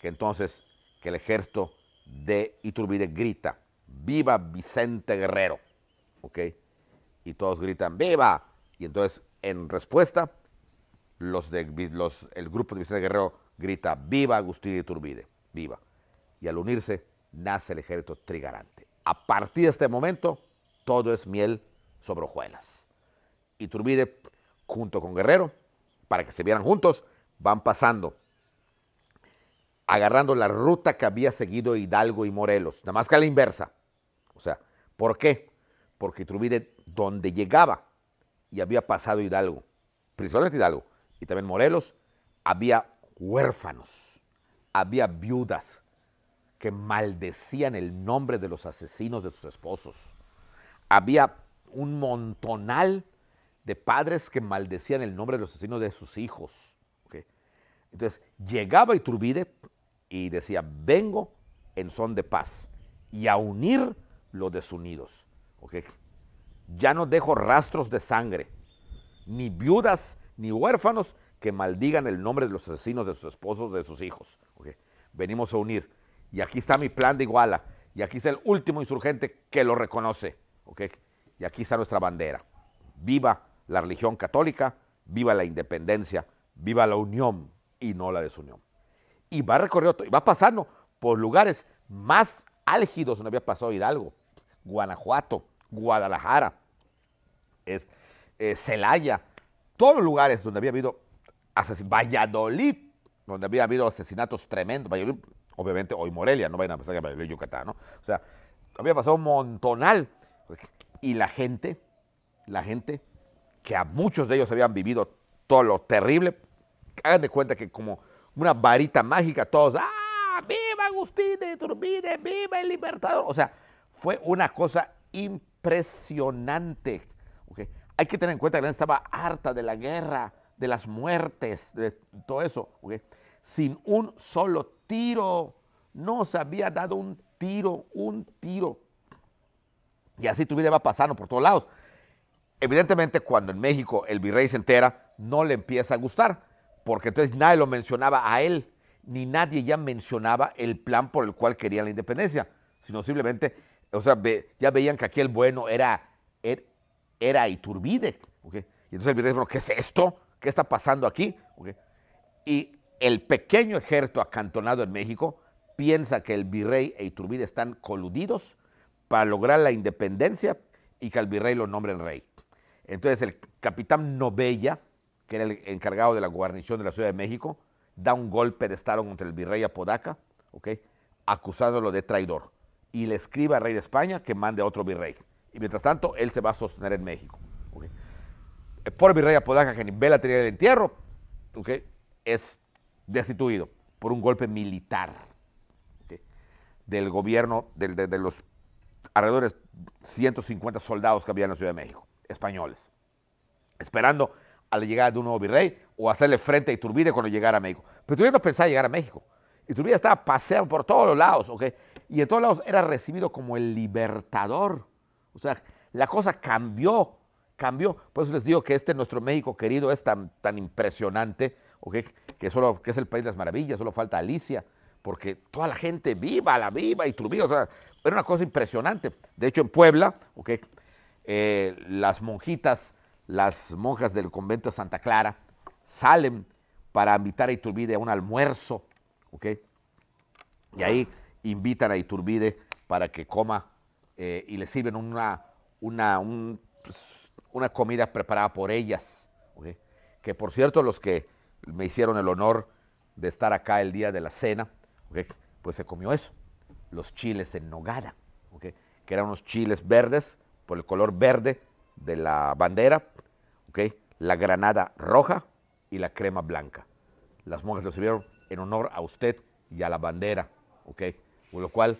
que entonces que el ejército de Iturbide grita, ¡viva Vicente Guerrero! ¿Ok? Y todos gritan, ¡viva! Y entonces, en respuesta, el grupo de Vicente Guerrero grita, ¡viva Agustín Iturbide! ¡Viva! Y al unirse, nace el ejército trigarante. A partir de este momento, todo es miel sobre hojuelas. Iturbide, junto con Guerrero, para que se vieran juntos, van pasando agarrando la ruta que había seguido Hidalgo y Morelos, nada más que a la inversa. O sea, ¿por qué? Porque Iturbide, donde llegaba y había pasado Hidalgo, principalmente Hidalgo, y también Morelos, había huérfanos, había viudas que maldecían el nombre de los asesinos de sus esposos. Había un montonal de padres que maldecían el nombre de los asesinos de sus hijos. ¿Okay? Entonces, llegaba Iturbide y decía, vengo en son de paz y a unir los desunidos. ¿Okay? Ya no dejo rastros de sangre, ni viudas, ni huérfanos que maldigan el nombre de los asesinos de sus esposos, de sus hijos. ¿Okay? Venimos a unir. Y aquí está mi plan de Iguala. Y aquí está el último insurgente que lo reconoce. ¿Okay? Y aquí está nuestra bandera. Viva la religión católica, viva la independencia, viva la unión y no la desunión. Y va recorriendo, y va pasando por lugares más álgidos donde había pasado Hidalgo, Guanajuato, Guadalajara, Celaya, todos los lugares donde había habido Valladolid, donde había habido asesinatos tremendos, Valladolid, obviamente hoy Morelia, no vayan a pensar que Valladolid, Yucatán, ¿no? O sea, había pasado un montonal. Y la gente, que a muchos de ellos habían vivido todo lo terrible, hagan de cuenta que como una varita mágica, todos, ¡ah! ¡Viva Agustín de Iturbide! ¡Viva el Libertador! O sea, fue una cosa impresionante. ¿Okay? Hay que tener en cuenta que la gente estaba harta de la guerra, de las muertes, de todo eso. ¿Okay? Sin un solo tiro, no se había dado un tiro. Y así Iturbide va pasando por todos lados. Evidentemente, cuando en México el virrey se entera, no le empieza a gustar, porque entonces nadie lo mencionaba a él. ni nadie ya mencionaba el plan por el cual querían la independencia, sino simplemente, o sea, ya veían que aquí el bueno era Iturbide. ¿Okay? Y entonces el virrey, bueno, ¿qué es esto? ¿Qué está pasando aquí? ¿Okay? Y el pequeño ejército acantonado en México piensa que el virrey e Iturbide están coludidos para lograr la independencia y que al virrey lo nombren rey. Entonces el capitán Novella, que era el encargado de la guarnición de la Ciudad de México, da un golpe de estado contra el virrey Apodaca, ¿okay? Acusándolo de traidor. Y le escribe al rey de España que mande a otro virrey. Y mientras tanto, él se va a sostener en México. ¿Okay? El pobre virrey Apodaca, que ni vela tenía el entierro, ¿okay? Es destituido por un golpe militar, ¿okay? Del gobierno, de los alrededor de 150 soldados que había en la Ciudad de México, españoles, esperando a la llegada de un nuevo virrey o hacerle frente a Iturbide cuando llegara a México. Pero Iturbide no pensaba llegar a México. Iturbide estaba paseando por todos los lados, ¿okay? Y en todos lados era recibido como el libertador. O sea, la cosa cambió. Por eso les digo que nuestro México querido es tan impresionante, ¿okay? Que es el país de las maravillas, solo falta Alicia, porque toda la gente viva Iturbide, o sea, era una cosa impresionante. De hecho, en Puebla, ¿okay? Las monjas del convento de Santa Clara salen para invitar a Iturbide a un almuerzo, ¿okay? Y ahí invitan a Iturbide para que coma y le sirven una comida preparada por ellas, ¿okay? Que por cierto, los que me hicieron el honor de estar acá el día de la cena, ¿okay? Pues se comió eso, los chiles en nogada, ¿okay? Que eran unos chiles verdes por el color verde de la bandera, ¿okay? La granada roja y la crema blanca. Las monjas lo sirvieron en honor a usted y a la bandera, ¿okay? Con lo cual,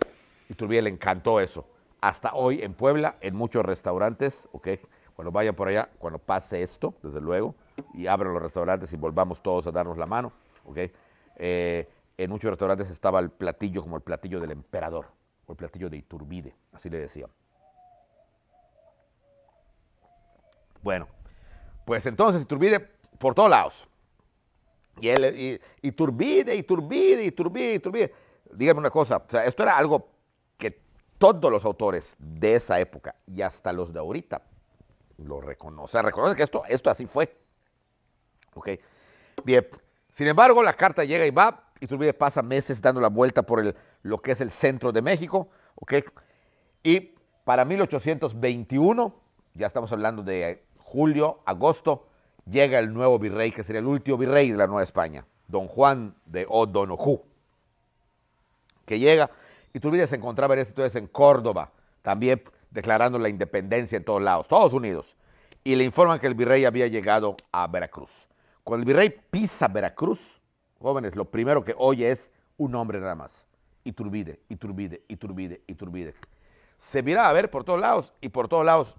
Iturbide le encantó eso. Hasta hoy en Puebla, en muchos restaurantes, ¿okay? Cuando vayan por allá, cuando pase esto, desde luego, y abran los restaurantes y volvamos todos a darnos la mano, ¿okay? En muchos restaurantes estaba el platillo como el platillo del emperador, o el platillo de Iturbide, así le decían. Bueno, pues entonces Iturbide por todos lados. Iturbide. Díganme una cosa, o sea, esto era algo que todos los autores de esa época y hasta los de ahorita lo reconocen. Reconocen que esto así fue. ¿Ok? Bien. Sin embargo, la carta llega y va. Iturbide pasa meses dando la vuelta por lo que es el centro de México. ¿Ok? Y para 1821, ya estamos hablando de julio, agosto, llega el nuevo virrey, que sería el último virrey de la Nueva España, don Juan de O'Donoghue, que llega. Iturbide se encontraba en ese entonces en Córdoba, también declarando la independencia en todos lados, todos unidos. Y le informan que el virrey había llegado a Veracruz. Cuando el virrey pisa Veracruz, jóvenes, lo primero que oye es un nombre nada más. Iturbide. Se mira a ver por todos lados, y por todos lados,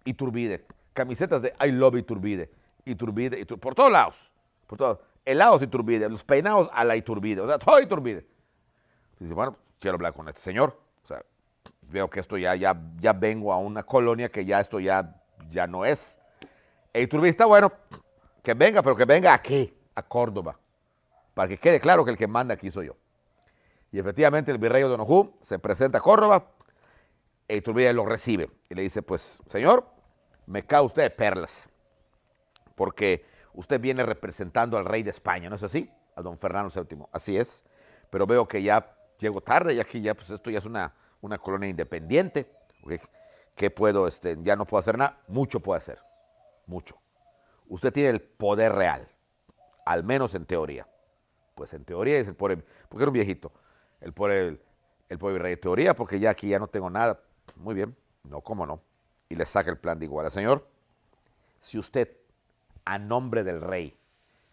Iturbide. Camisetas de I love Iturbide. Por todos lados. Por todos. Helados Iturbide, los peinados a la Iturbide. O sea, todo Iturbide. Dice, bueno, quiero hablar con este señor. O sea, veo que esto ya vengo a una colonia que esto ya no es. Iturbide está bueno, que venga, pero que venga aquí, a Córdoba, para que quede claro que el que manda aquí soy yo. Y efectivamente el virrey O'Donoghue se presenta a Córdoba, e Iturbide lo recibe y le dice, pues, señor, me cae usted de perlas, porque usted viene representando al rey de España, ¿no es así? A don Fernando VII, así es, pero veo que ya llego tarde y aquí pues esto ya es una colonia independiente, ¿okay? ¿Qué puedo, ya no puedo hacer nada? Mucho puedo hacer, mucho. Usted tiene el poder real, al menos en teoría. Pues en teoría es el pobre, porque era un viejito, el pobre virrey. Teoría, porque ya aquí ya no tengo nada. Muy bien, no, cómo no. Y le saca el plan de Iguala. Señor, si usted, a nombre del rey,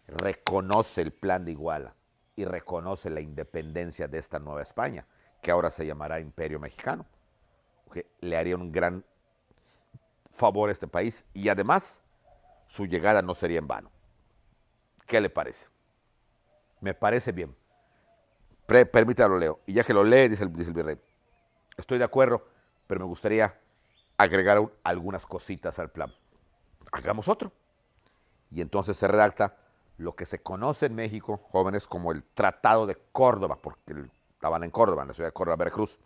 reconoce el plan de Iguala y reconoce la independencia de esta Nueva España, que ahora se llamará Imperio Mexicano, ¿okay? Le haría un gran favor a este país y además su llegada no sería en vano. ¿Qué le parece? Me parece bien. Permítame lo leo. Y ya que lo lee, dice el virrey, estoy de acuerdo, pero me gustaría agregar algunas cositas al plan. Hagamos otro. Y entonces se redacta lo que se conoce en México, jóvenes, como el Tratado de Córdoba, porque estaban en Córdoba, en la ciudad de Córdoba, Veracruz.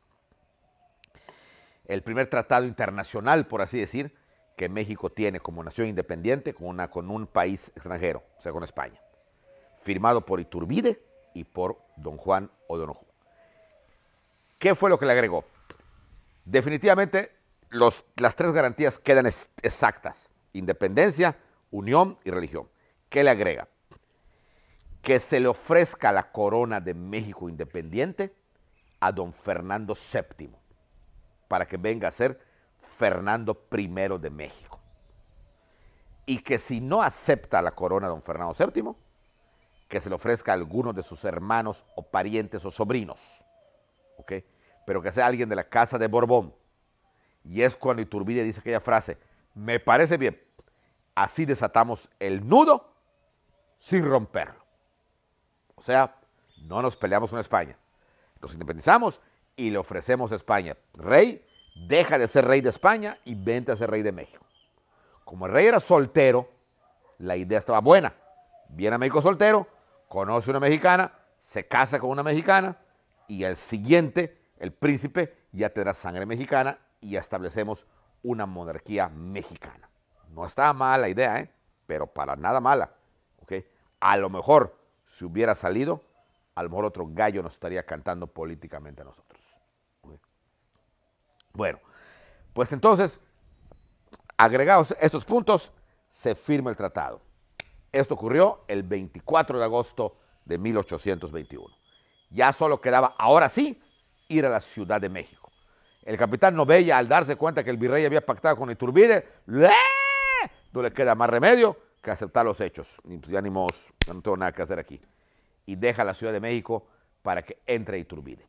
El primer tratado internacional, por así decir, que México tiene como nación independiente con un país extranjero, o sea, con España. Firmado por Iturbide y por don Juan O'Donoghue. ¿Qué fue lo que le agregó? Definitivamente las tres garantías quedan exactas: independencia, unión y religión. ¿Qué le agrega? Que se le ofrezca la corona de México independiente a don Fernando VII, para que venga a ser Fernando I de México. Y que si no acepta la corona don Fernando VII, que se le ofrezca a alguno de sus hermanos o parientes o sobrinos, ¿ok? Pero que sea alguien de la casa de Borbón. Y es cuando Iturbide dice aquella frase: me parece bien, así desatamos el nudo sin romperlo. O sea, no nos peleamos con España, nos independizamos y le ofrecemos a España: rey, deja de ser rey de España y vente a ser rey de México. Como el rey era soltero, la idea estaba buena. Viene a México soltero, conoce a una mexicana, se casa con una mexicana y al siguiente, el príncipe ya tendrá sangre mexicana y ya establecemos una monarquía mexicana. No estaba mala la idea, pero para nada mala. ¿Okay? A lo mejor, si hubiera salido, a lo mejor otro gallo nos estaría cantando políticamente a nosotros. ¿Okay? Bueno, pues entonces, agregados estos puntos, se firma el tratado. Esto ocurrió el 24 de agosto de 1821. Ya solo quedaba, ahora sí, ir a la Ciudad de México. El capitán Novella, al darse cuenta que el virrey había pactado con Iturbide, no le queda más remedio que aceptar los hechos. Pues ya ni modo, ya no tengo nada que hacer aquí. Y deja la Ciudad de México para que entre Iturbide.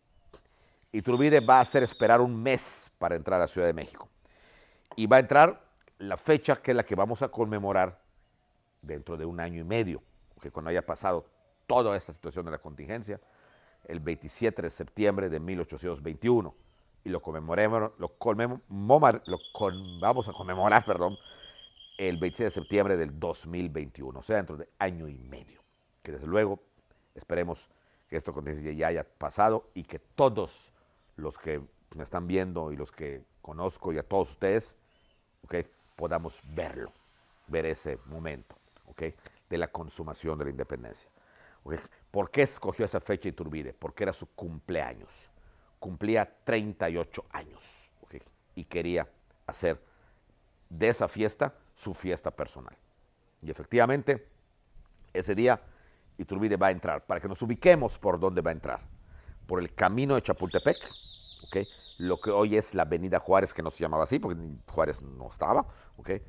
Iturbide va a hacer esperar un mes para entrar a la Ciudad de México. Y va a entrar la fecha que es la que vamos a conmemorar dentro de un año y medio, que cuando haya pasado toda esta situación de la contingencia, el 27 de septiembre de 1821. Y vamos a conmemorar, el 27 de septiembre del 2021, o sea, dentro de año y medio. Que desde luego esperemos que esto ya haya pasado y que todos los que me están viendo y los que conozco y a todos ustedes, ¿okay?, podamos verlo, ver ese momento, ¿okay?, de la consumación de la independencia. ¿Okay? ¿Por qué escogió esa fecha Iturbide? Porque era su cumpleaños. Cumplía 38 años, ¿okay?, y quería hacer de esa fiesta su fiesta personal. Y efectivamente, ese día Iturbide va a entrar. Para que nos ubiquemos por dónde va a entrar. Por el camino de Chapultepec, ¿okay?, lo que hoy es la Avenida Juárez, que no se llamaba así, porque Juárez no estaba, ¿okay?,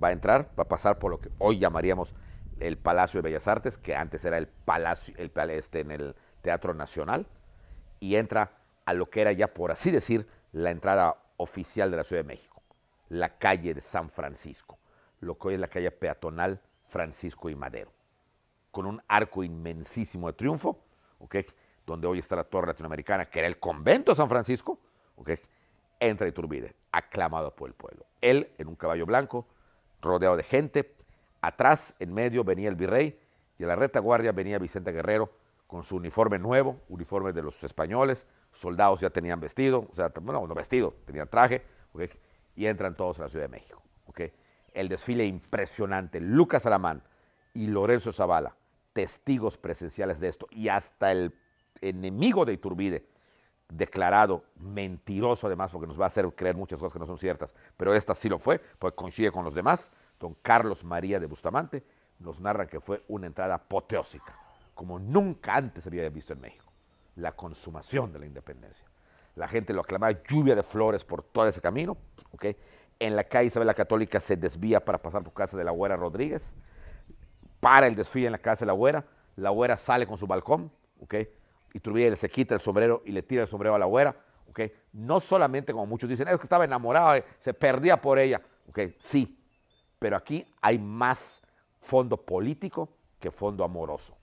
va a entrar, va a pasar por lo que hoy llamaríamos el Palacio de Bellas Artes, que antes era el Palacio, en el Teatro Nacional, y entra a lo que era ya, por así decir, la entrada oficial de la Ciudad de México, la calle de San Francisco, lo que hoy es la calle peatonal Francisco y Madero, con un arco inmensísimo de triunfo, ¿okay?, donde hoy está la Torre Latinoamericana, que era el convento de San Francisco, ¿okay?, entra Iturbide, aclamado por el pueblo. Él en un caballo blanco, rodeado de gente. Atrás, en medio, venía el virrey y a la retaguardia venía Vicente Guerrero con su uniforme nuevo, uniforme de los españoles. Soldados ya tenían vestido, o sea, bueno, no vestido, tenían traje, ¿okay?, y entran todos a la Ciudad de México. ¿Okay? El desfile impresionante. Lucas Alamán y Lorenzo Zavala, testigos presenciales de esto, y hasta el enemigo de Iturbide, declarado mentiroso además, porque nos va a hacer creer muchas cosas que no son ciertas, pero esta sí lo fue, porque coincide con los demás. Don Carlos María de Bustamante nos narra que fue una entrada apoteósica, como nunca antes había visto en México, la consumación de la independencia. La gente lo aclamaba, lluvia de flores por todo ese camino, ¿okay? En la calle Isabel la Católica se desvía para pasar por casa de la Güera Rodríguez, para el desfile en la casa de la Güera sale con su balcón, ¿okay?, Iturbide se quita el sombrero y le tira el sombrero a la Güera, ¿okay? No solamente, como muchos dicen, es que estaba enamorado, se perdía por ella, ¿okay? Sí, pero aquí hay más fondo político que fondo amoroso.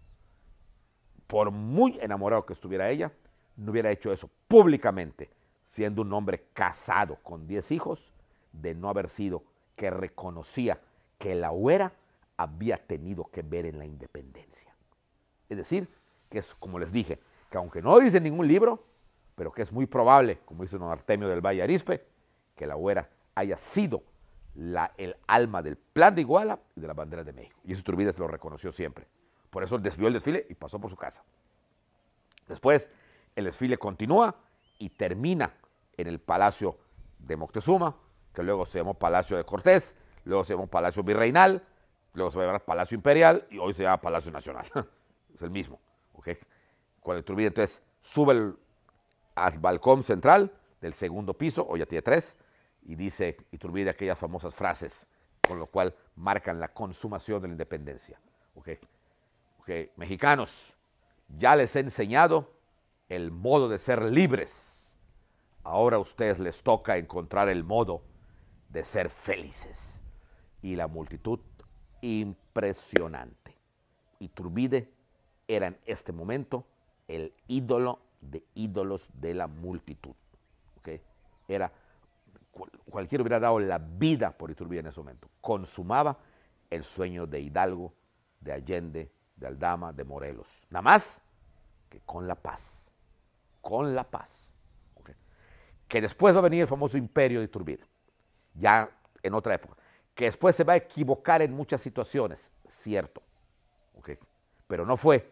Por muy enamorado que estuviera ella, no hubiera hecho eso públicamente, siendo un hombre casado con 10 hijos, de no haber sido que reconocía que la Güera había tenido que ver en la independencia. Es decir, que es como les dije, que aunque no dice en ningún libro, pero que es muy probable, como dice don Artemio del Valle Arizpe, que la güera haya sido el alma del plan de Iguala y de la bandera de México. Y eso Iturbide se lo reconoció siempre. Por eso desvió el desfile y pasó por su casa. Después, el desfile continúa y termina en el Palacio de Moctezuma, que luego se llamó Palacio de Cortés, luego se llamó Palacio Virreinal, luego se va a llamar Palacio Imperial y hoy se llama Palacio Nacional. Es el mismo. ¿Okay? Cuando Iturbide entonces sube al balcón central del segundo piso, hoy ya tiene 3, y dice Iturbide aquellas famosas frases con lo cual marcan la consumación de la independencia. ¿Okay? Mexicanos, ya les he enseñado el modo de ser libres. Ahora a ustedes les toca encontrar el modo de ser felices. Y la multitud, impresionante. Iturbide era en este momento el ídolo de ídolos de la multitud. ¿Okay? Era, cualquiera hubiera dado la vida por Iturbide en ese momento. Consumaba el sueño de Hidalgo, de Allende, de Aldama, de Morelos. Nada más que con la paz. Con la paz. ¿Okay? Que después va a venir el famoso imperio de Iturbide, ya en otra época. Que después se va a equivocar en muchas situaciones, cierto. ¿Okay? Pero no fue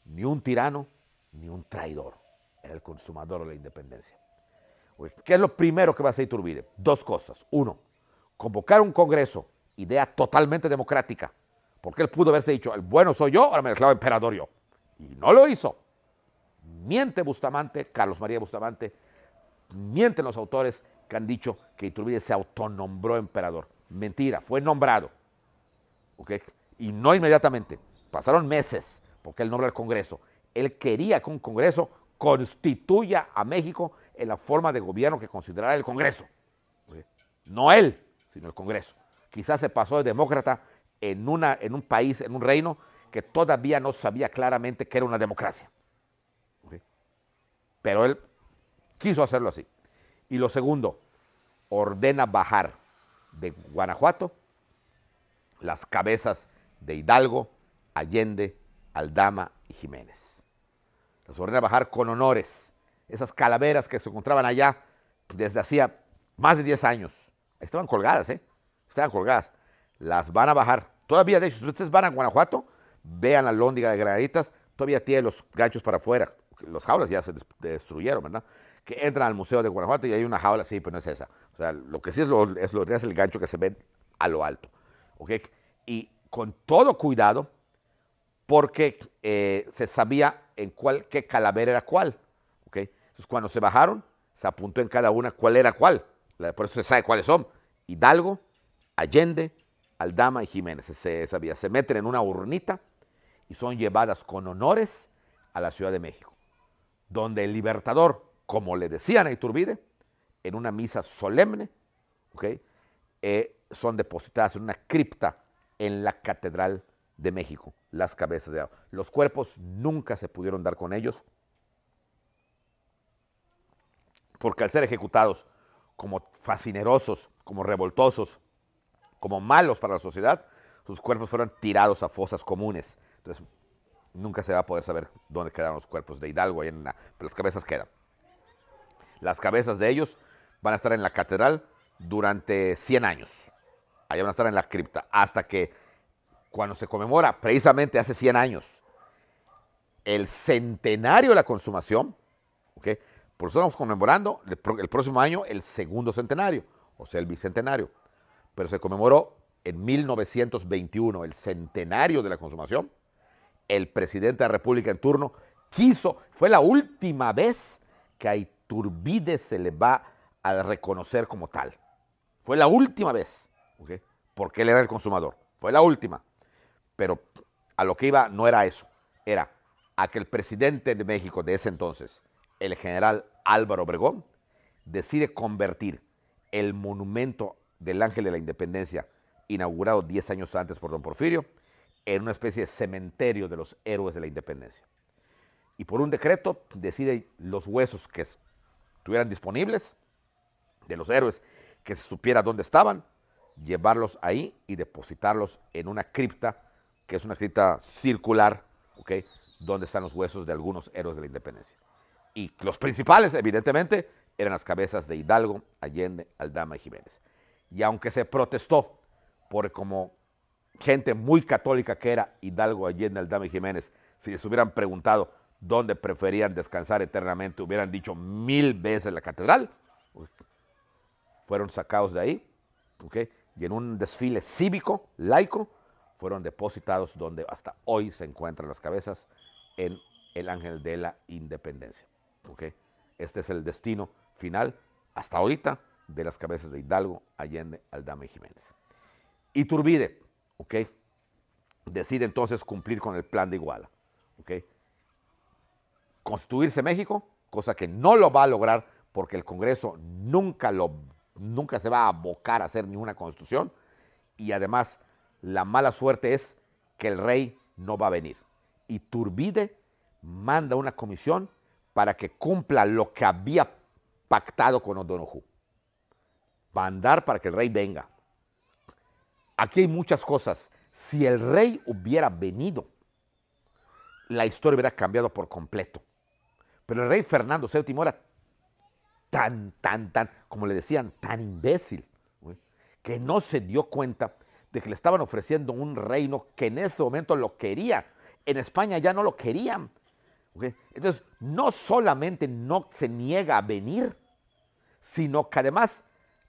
ni un tirano ni un traidor. Era el consumador de la independencia. ¿Okay? ¿Qué es lo primero que va a hacer Iturbide? 2 cosas. 1, convocar un congreso, idea totalmente democrática, porque él pudo haberse dicho, el bueno soy yo, ahora me declaro emperador yo. Y no lo hizo. Miente Bustamante, Carlos María Bustamante, mienten los autores que han dicho que Iturbide se autonombró emperador. Mentira, fue nombrado. ¿Okay? Y no inmediatamente. Pasaron meses porque él nombra al Congreso. Él quería que un Congreso constituya a México en la forma de gobierno que considerara el Congreso. ¿Okay? No él, sino el Congreso. Quizás se pasó de demócrata en un país, en un reino, que todavía no sabía claramente que era una democracia. ¿Okay? Pero él quiso hacerlo así. Y lo segundo, ordena bajar de Guanajuato las cabezas de Hidalgo, Allende, Aldama y Jiménez. Las ordena bajar con honores. Esas calaveras que se encontraban allá desde hacía más de 10 años. Estaban colgadas, Estaban colgadas. Las van a bajar. Todavía, de hecho, si ustedes van a Guanajuato, vean la lóndiga de Granaditas, todavía tiene los ganchos para afuera. Las jaulas ya se destruyeron, ¿verdad? Que entran al Museo de Guanajuato y hay una jaula, sí, pero no es esa. O sea, lo que sí es el gancho que se ve a lo alto. ¿Okay? Y con todo cuidado, porque se sabía qué calavera era cuál. ¿Okay? Entonces, cuando se bajaron, se apuntó en cada una cuál era cuál. Por eso se sabe cuáles son. Hidalgo, Allende, Aldama y Jiménez. Se sabía. Se meten en una urnita y son llevadas con honores a la Ciudad de México, donde el Libertador, como le decían a Iturbide, en una misa solemne, ¿okay? Son depositadas en una cripta en la Catedral de México, las cabezas de agua. Los cuerpos nunca se pudieron dar con ellos, porque al ser ejecutados como fascinerosos, como revoltosos, como malos para la sociedad, sus cuerpos fueron tirados a fosas comunes. Entonces, nunca se va a poder saber dónde quedaron los cuerpos de Hidalgo, pero las cabezas quedan. Las cabezas de ellos van a estar en la catedral durante 100 años. Allá van a estar en la cripta, hasta que cuando se conmemora, precisamente hace 100 años, el centenario de la consumación, ¿okay? Por eso estamos conmemorando el próximo año el segundo centenario, o sea, el bicentenario. Pero se conmemoró en 1921, el centenario de la consumación. El presidente de la República en turno fue la última vez que a Iturbide se le va a reconocer como tal. Fue la última vez, ¿okay? Porque él era el consumador. Fue la última. Pero a lo que iba no era eso. Era a que el presidente de México de ese entonces, el general Álvaro Obregón, decide convertir el monumento del Ángel de la Independencia, inaugurado 10 años antes por don Porfirio, en una especie de cementerio de los héroes de la independencia. Y por un decreto decide los huesos que estuvieran disponibles de los héroes, que se supiera dónde estaban, llevarlos ahí y depositarlos en una cripta, que es una cripta circular, ¿ok? Donde están los huesos de algunos héroes de la independencia. Y los principales, evidentemente, eran las cabezas de Hidalgo, Allende, Aldama y Jiménez. Y aunque se protestó por como gente muy católica que era Hidalgo, Allende, Aldama y Jiménez, si les hubieran preguntado dónde preferían descansar eternamente, hubieran dicho 1000 veces la catedral. Fueron sacados de ahí, ¿ok? Y en un desfile cívico, laico, fueron depositados donde hasta hoy se encuentran las cabezas, en el Ángel de la Independencia, ¿ok? Este es el destino final, hasta ahorita, de las cabezas de Hidalgo, Allende, Aldama y Jiménez. Iturbide, ¿ok? Decide entonces cumplir con el plan de Iguala, ¿ok? Constituirse México, cosa que no lo va a lograr porque el Congreso nunca se va a abocar a hacer ninguna constitución, y además la mala suerte es que el rey no va a venir. Iturbide manda una comisión para que cumpla lo que había pactado con O'Donoghue. Mandar para que el rey venga. Aquí hay muchas cosas. Si el rey hubiera venido, la historia hubiera cambiado por completo. Pero el rey Fernando VII era tan, como le decían, tan imbécil, ¿sí?, que no se dio cuenta de que le estaban ofreciendo un reino que en ese momento lo quería. En España ya no lo querían, ¿okay? Entonces, no solamente no se niega a venir, sino que además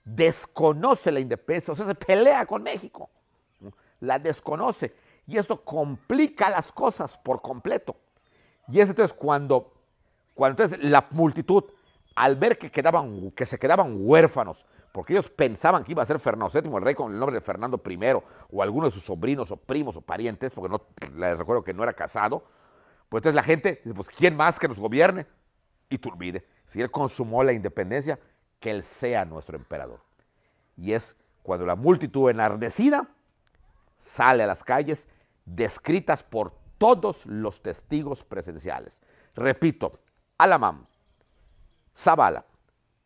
desconoce la independencia, o sea, se pelea con México, ¿no? La desconoce, y esto complica las cosas por completo. Y es entonces cuando entonces la multitud, al ver que se quedaban huérfanos, porque ellos pensaban que iba a ser Fernando VII el rey con el nombre de Fernando I, o alguno de sus sobrinos o primos o parientes, porque no, les recuerdo que no era casado, pues entonces la gente dice, pues ¿quién más que nos gobierne? Iturbide. Si él consumó la independencia, que él sea nuestro emperador. Y es cuando la multitud enardecida sale a las calles, descritas por todos los testigos presenciales. Repito, Alamán, Zavala,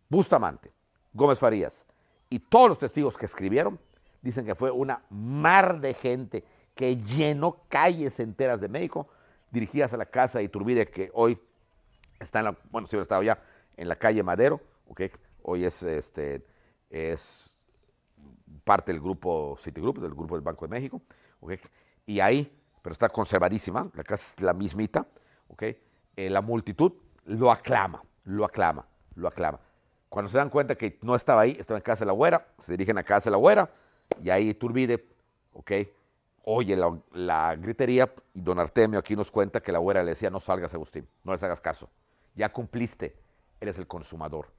Bustamante, Gómez Farías y todos los testigos que escribieron dicen que fue una mar de gente que llenó calles enteras de México dirigidas a la casa de Iturbide, que hoy está en la, bueno, siempre estaba ya en la calle Madero, ¿okay? Hoy es parte del grupo Citigroup, del grupo del Banco de México, ¿okay? Y ahí, pero está conservadísima, la casa es la mismita, ¿okay? La multitud lo aclama. Cuando se dan cuenta que no estaba ahí, estaba en casa de la Güera, se dirigen a casa de la Güera, y ahí Iturbide, ¿ok?, oye la gritería, y don Artemio aquí nos cuenta que la Güera le decía, no salgas, Agustín, no les hagas caso, ya cumpliste, eres el consumador,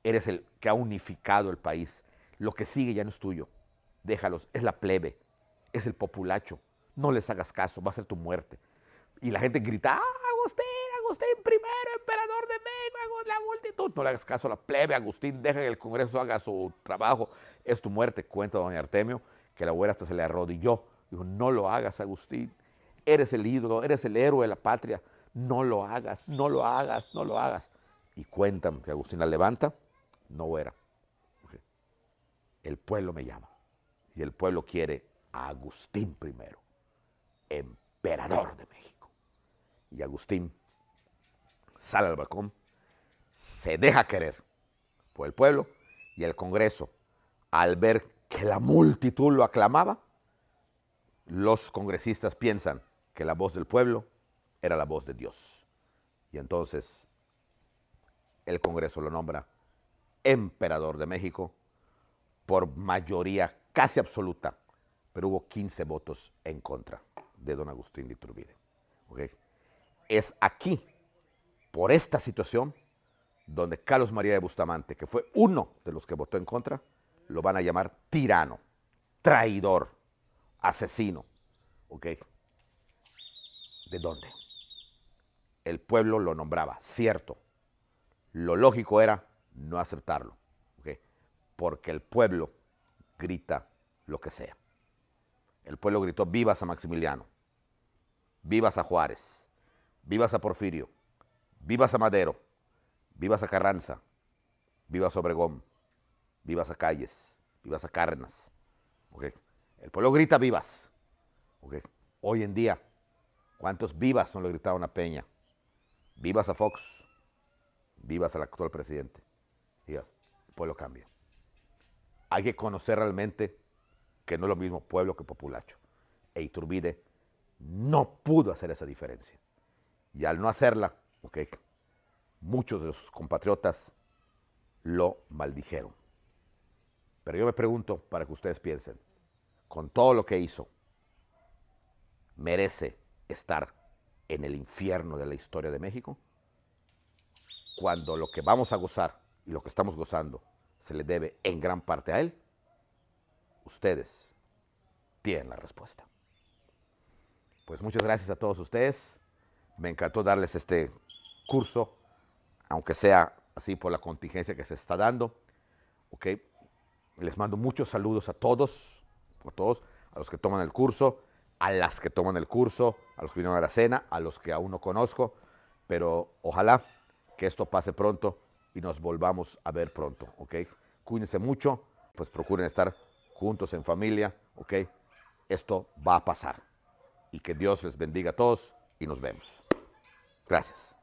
eres el que ha unificado el país, lo que sigue ya no es tuyo, déjalos, es la plebe, es el populacho, no les hagas caso, va a ser tu muerte. Y la gente grita, Agustín primero, emperador de México, la multitud. No le hagas caso a la plebe, Agustín, deja que el Congreso haga su trabajo, es tu muerte. Cuenta don Artemio que la Güera hasta se le arrodilló. Dijo, no lo hagas, Agustín, eres el ídolo, eres el héroe de la patria, no lo hagas. Y cuentan que Agustín la levanta, no, Güera, el pueblo me llama, y el pueblo quiere a Agustín primero, emperador de México. Y Agustín sale al balcón, se deja querer por el pueblo, y el Congreso, al ver que la multitud lo aclamaba, los congresistas piensan que la voz del pueblo era la voz de Dios. Y entonces el Congreso lo nombra emperador de México por mayoría casi absoluta, pero hubo 15 votos en contra de don Agustín de Iturbide. ¿Okay? Es aquí, por esta situación, donde Carlos María de Bustamante, que fue uno de los que votó en contra, lo van a llamar tirano, traidor, asesino. ¿Ok? ¿De dónde? El pueblo lo nombraba, cierto. Lo lógico era no aceptarlo, ¿ok? Porque el pueblo grita lo que sea. El pueblo gritó, vivas a Maximiliano, vivas a Juárez, vivas a Porfirio, vivas a Madero, vivas a Carranza, vivas a Obregón, vivas a Calles, vivas a Cárdenas, ¿ok? El pueblo grita vivas, ¿ok? Hoy en día, ¿cuántos vivas no le gritaron a Peña? Vivas a Fox, vivas al actual presidente. Digas, el pueblo cambia. Hay que conocer realmente que no es lo mismo pueblo que populacho. E Iturbide no pudo hacer esa diferencia. Y al no hacerla, ¿ok?, muchos de sus compatriotas lo maldijeron. Pero yo me pregunto, para que ustedes piensen, con todo lo que hizo, ¿merece estar en el infierno de la historia de México? Cuando lo que vamos a gozar y lo que estamos gozando se le debe en gran parte a él, ustedes tienen la respuesta. Pues muchas gracias a todos ustedes. Me encantó darles este curso, aunque sea así por la contingencia que se está dando. ¿Ok? Les mando muchos saludos a todos, a los que toman el curso, a las que toman el curso, a los que vinieron a la cena, a los que aún no conozco, pero ojalá que esto pase pronto y nos volvamos a ver pronto, ¿ok? Cuídense mucho, pues procuren estar juntos en familia, ¿ok? Esto va a pasar y que Dios les bendiga a todos y nos vemos. Gracias.